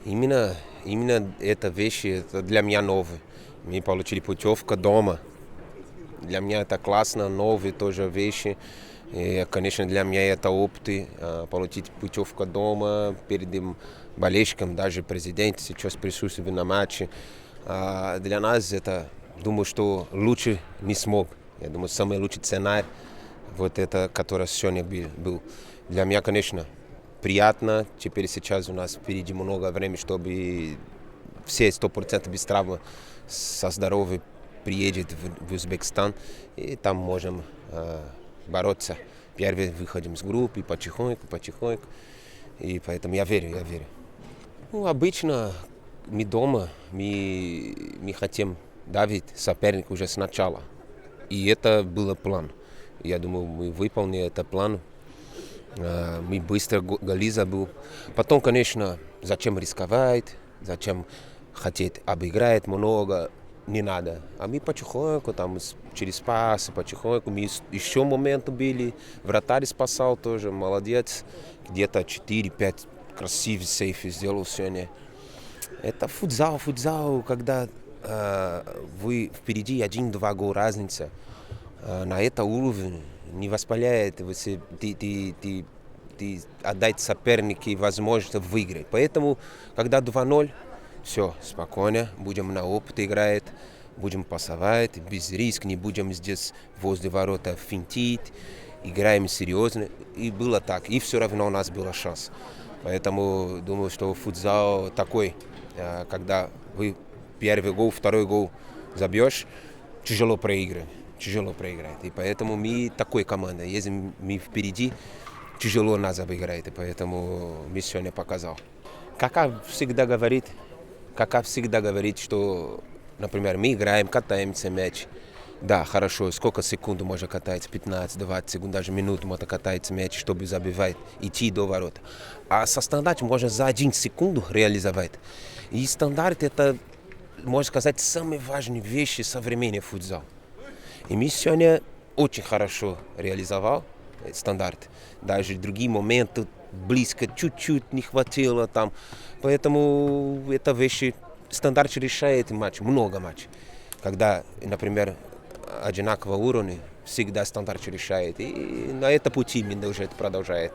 Именно, именно эта вещь это для меня новая. Мы получили путевка дома. Для меня это классно, новые тоже вещи. И, конечно, для меня это опыт, получить путевка дома перед болельщиком, даже президент сейчас присутствует на матче. Для нас это, думаю, что лучше не смог. Я думаю, самый лучший сценарий, вот это, который сегодня был. Для меня, конечно, приятно. Теперь сейчас у нас впереди много времени, чтобы все 100% без травмы со здоровьем приедет в Узбекистан, и там можем бороться. Первый выходим с группы потихоньку, и поэтому я верю. Ну, обычно мы дома, мы хотим давить соперника уже сначала, и это был план. Я думаю, мы выполнили этот план. Мы быстро голи забыл. Потом, конечно, зачем рисковать, зачем хотеть обыграть много, не надо. А мы потихоньку, там, через пасы, потихоньку, мы еще моменты были, вратарь спасал тоже, молодец. Где-то 4-5 красивых сейфов сделал сегодня. Это футзал, когда вы впереди 1-2 гола разница. На этом уровне не воспаляет, ты отдать сопернику возможность выиграть. Поэтому, когда 2-0, все, спокойно, будем на опыт играть, будем пасовать, без риска, не будем здесь возле ворота финтить, играем серьезно. И было так, и все равно у нас был шанс. Поэтому думаю, что футзал такой, когда вы первый гол, второй гол забьешь, тяжело проиграть. И поэтому мы такой команда. Если мы впереди, тяжело нас обыграть. И поэтому мы сегодня показал. Кака всегда говорит, что, например, мы играем, катаемся мяч. Да, хорошо, сколько секунд можно кататься? 15-20 секунд, даже минуту можно кататься мяч, чтобы забивать, идти до ворот. А со стандартом можно за 1 секунду реализовать. И стандарт это, можно сказать, самые важные вещи современного футзала. И мы сегодня очень хорошо реализовал стандарт. Даже другие моменты близко чуть-чуть не хватило там. Поэтому это вещи, стандарт решает матч, много матчей. Когда, например, одинакового уровня, всегда стандарт решает. И на этом пути мы уже продолжаем.